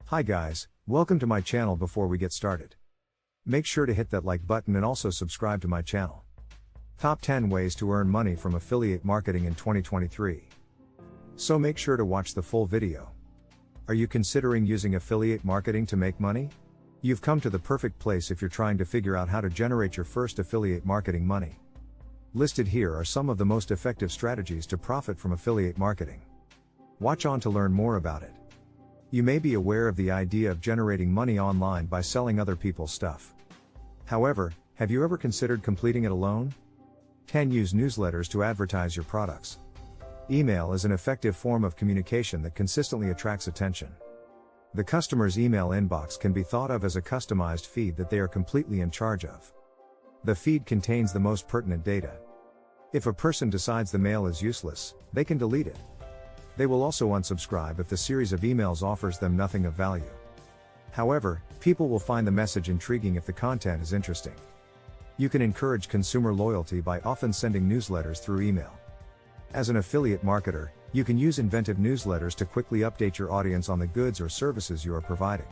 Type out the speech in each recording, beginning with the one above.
Hi guys, welcome to my channel. Before we get started, make sure to hit that like button and also subscribe to my channel. Top 10 ways to earn money from affiliate marketing in 2023. So make sure to watch the full video. Are you considering using affiliate marketing to make money? You've come to the perfect place if you're trying to figure out how to generate your first affiliate marketing money. Listed here are some of the most effective strategies to profit from affiliate marketing. Watch on to learn more about it. You may be aware of the idea of generating money online by selling other people's stuff. However, have you ever considered completing it alone? 10. Use newsletters to advertise your products. Email is an effective form of communication that consistently attracts attention. The customer's email inbox can be thought of as a customized feed that they are completely in charge of. The feed contains the most pertinent data. If a person decides the mail is useless, they can delete it. They will also unsubscribe if the series of emails offers them nothing of value. However, people will find the message intriguing if the content is interesting. You can encourage consumer loyalty by often sending newsletters through email. As an affiliate marketer, you can use inventive newsletters to quickly update your audience on the goods or services you are providing.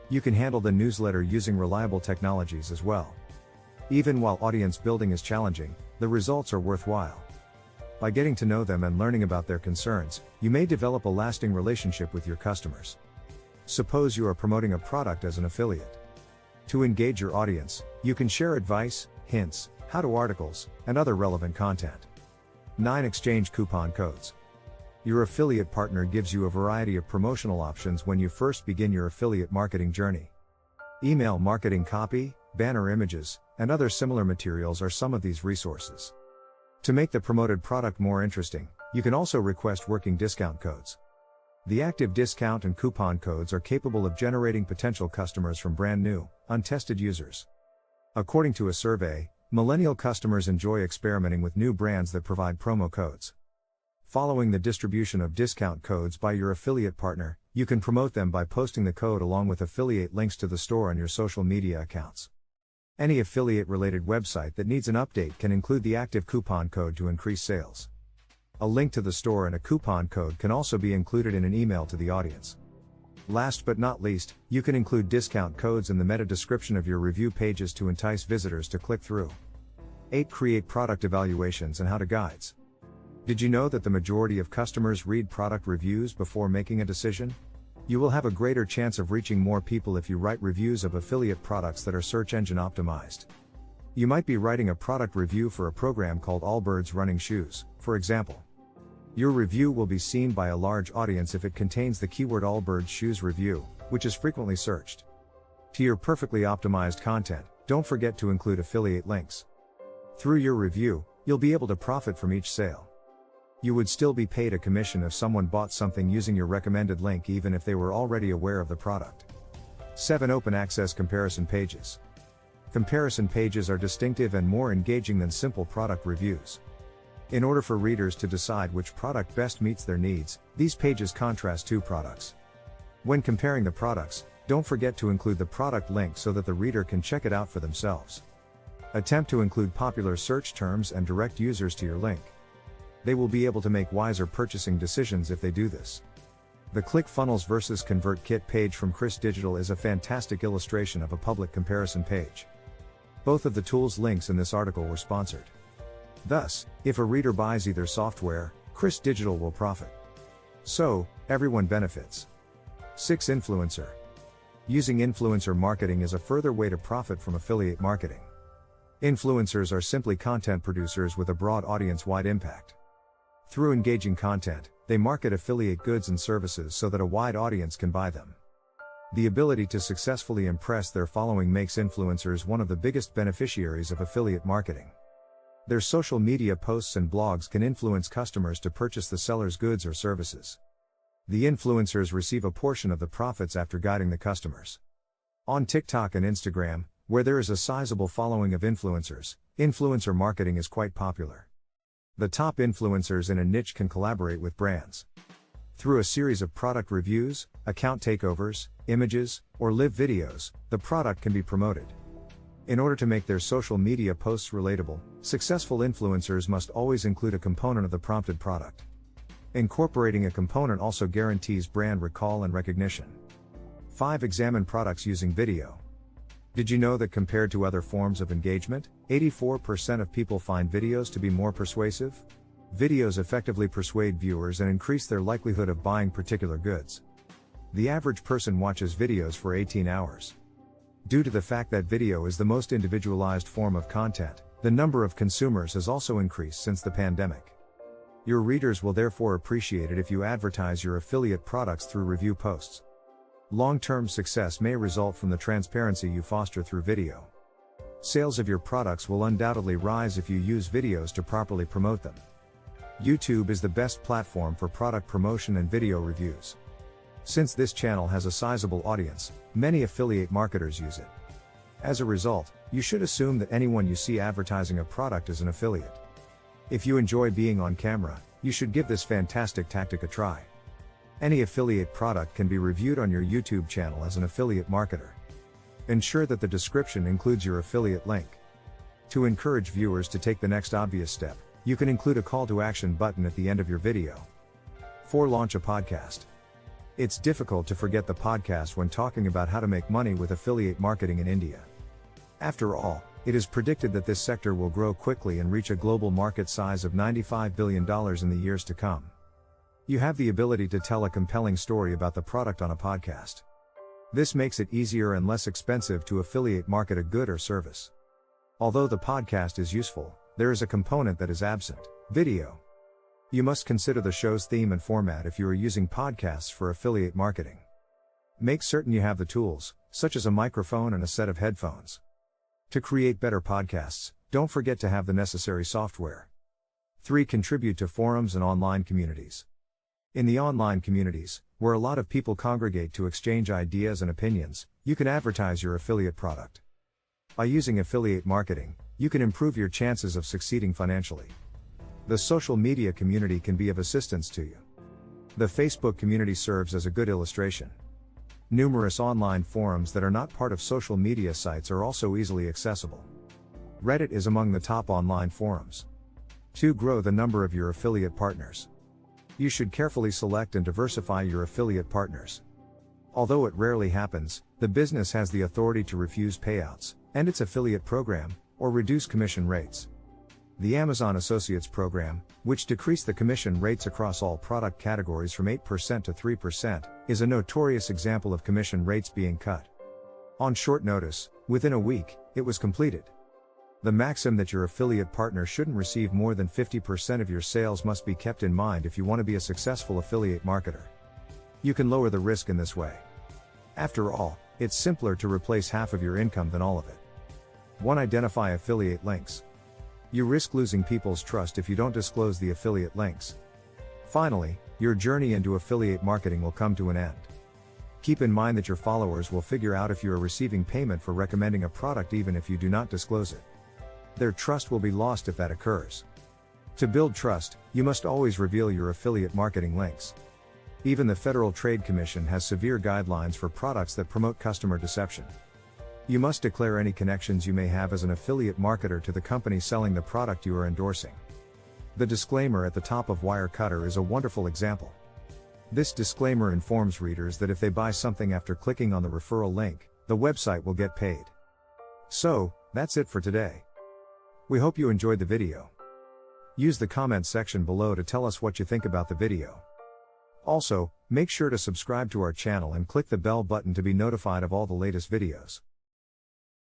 You can handle the newsletter using reliable technologies as well. Even while audience building is challenging, the results are worthwhile. By getting to know them and learning about their concerns, you may develop a lasting relationship with your customers. Suppose you are promoting a product as an affiliate. To engage your audience, you can share advice, hints, how-to articles, and other relevant content. 9. Exchange coupon codes. Your affiliate partner gives you a variety of promotional options when you first begin your affiliate marketing journey. Email marketing copy, banner images, and other similar materials are some of these resources. To make the promoted product more interesting, you can also request working discount codes. The active discount and coupon codes are capable of generating potential customers from brand new, untested users. According to a survey, millennial customers enjoy experimenting with new brands that provide promo codes. Following the distribution of discount codes by your affiliate partner, you can promote them by posting the code along with affiliate links to the store on your social media accounts. Any affiliate-related website that needs an update can include the active coupon code to increase sales. A link to the store and a coupon code can also be included in an email to the audience. Last but not least, you can include discount codes in the meta description of your review pages to entice visitors to click through. 8. Create product evaluations and how-to guides. Did you know that the majority of customers read product reviews before making a decision? You will have a greater chance of reaching more people if you write reviews of affiliate products that are search engine optimized. You might be writing a product review for a program called Allbirds Running Shoes, for example. Your review will be seen by a large audience if it contains the keyword Allbirds Shoes Review, which is frequently searched. To your perfectly optimized content, don't forget to include affiliate links. Through your review, you'll be able to profit from each sale. You would still be paid a commission if someone bought something using your recommended link even if they were already aware of the product. 7. Open access comparison pages. Comparison pages are distinctive and more engaging than simple product reviews. In order for readers to decide which product best meets their needs, these pages contrast two products. When comparing the products, don't forget to include the product link so that the reader can check it out for themselves. Attempt to include popular search terms and direct users to your link. They will be able to make wiser purchasing decisions if they do this. The ClickFunnels vs ConvertKit page from Chris Digital is a fantastic illustration of a public comparison page. Both of the tools' links in this article were sponsored. Thus, if a reader buys either software, Chris Digital will profit. So, everyone benefits. 6. Influencer. Using influencer marketing is a further way to profit from affiliate marketing. Influencers are simply content producers with a broad audience-wide impact. Through engaging content, they market affiliate goods and services so that a wide audience can buy them. The ability to successfully impress their following makes influencers one of the biggest beneficiaries of affiliate marketing. Their social media posts and blogs can influence customers to purchase the seller's goods or services. The influencers receive a portion of the profits after guiding the customers. On TikTok and Instagram, where there is a sizable following of influencers, influencer marketing is quite popular. The top influencers in a niche can collaborate with brands. Through a series of product reviews, account takeovers, images, or live videos, the product can be promoted. In order to make their social media posts relatable, successful influencers must always include a component of the prompted product. Incorporating a component also guarantees brand recall and recognition. 5. Examine products using video. Did you know that compared to other forms of engagement, 84% of people find videos to be more persuasive? Videos effectively persuade viewers and increase their likelihood of buying particular goods. The average person watches videos for 18 hours. Due to the fact that video is the most individualized form of content, the number of consumers has also increased since the pandemic. Your readers will therefore appreciate it if you advertise your affiliate products through review posts. Long-term success may result from the transparency you foster through video. Sales of your products will undoubtedly rise if you use videos to properly promote them. YouTube is the best platform for product promotion and video reviews. Since this channel has a sizable audience, many affiliate marketers use it. As a result, you should assume that anyone you see advertising a product is an affiliate. If you enjoy being on camera, you should give this fantastic tactic a try. Any affiliate product can be reviewed on your YouTube channel as an affiliate marketer. Ensure that the description includes your affiliate link. To encourage viewers to take the next obvious step, you can include a call to action button at the end of your video. 4. Launch a podcast. It's difficult to forget the podcast when talking about how to make money with affiliate marketing in India. After all, it is predicted that this sector will grow quickly and reach a global market size of $95 billion in the years to come. You have the ability to tell a compelling story about the product on a podcast. This makes it easier and less expensive to affiliate market a good or service. Although the podcast is useful, there is a component that is absent: video. You must consider the show's theme and format if you are using podcasts for affiliate marketing. Make certain you have the tools, such as a microphone and a set of headphones. To create better podcasts, don't forget to have the necessary software. 3. Contribute to forums and online communities. In the online communities, where a lot of people congregate to exchange ideas and opinions, you can advertise your affiliate product. By using affiliate marketing, you can improve your chances of succeeding financially. The social media community can be of assistance to you. The Facebook community serves as a good illustration. Numerous online forums that are not part of social media sites are also easily accessible. Reddit is among the top online forums. 2. Grow the number of your affiliate partners. You should carefully select and diversify your affiliate partners. Although it rarely happens, the business has the authority to refuse payouts, and its affiliate program, or reduce commission rates. The Amazon Associates program, which decreased the commission rates across all product categories from 8% to 3%, is a notorious example of commission rates being cut. On short notice, within a week, it was completed. The maxim that your affiliate partner shouldn't receive more than 50% of your sales must be kept in mind if you want to be a successful affiliate marketer. You can lower the risk in this way. After all, it's simpler to replace half of your income than all of it. 1. Identify affiliate links. You risk losing people's trust if you don't disclose the affiliate links. Finally, your journey into affiliate marketing will come to an end. Keep in mind that your followers will figure out if you are receiving payment for recommending a product even if you do not disclose it. Their trust will be lost if that occurs. To build trust, you must always reveal your affiliate marketing links. Even the Federal Trade Commission has severe guidelines for products that promote customer deception. You must declare any connections you may have as an affiliate marketer to the company selling the product you are endorsing. The disclaimer at the top of Wirecutter is a wonderful example. This disclaimer informs readers that if they buy something after clicking on the referral link, the website will get paid. So, that's it for today. We hope you enjoyed the video. Use the comment section below to tell us what you think about the video. Also, make sure to subscribe to our channel and click the bell button to be notified of all the latest videos.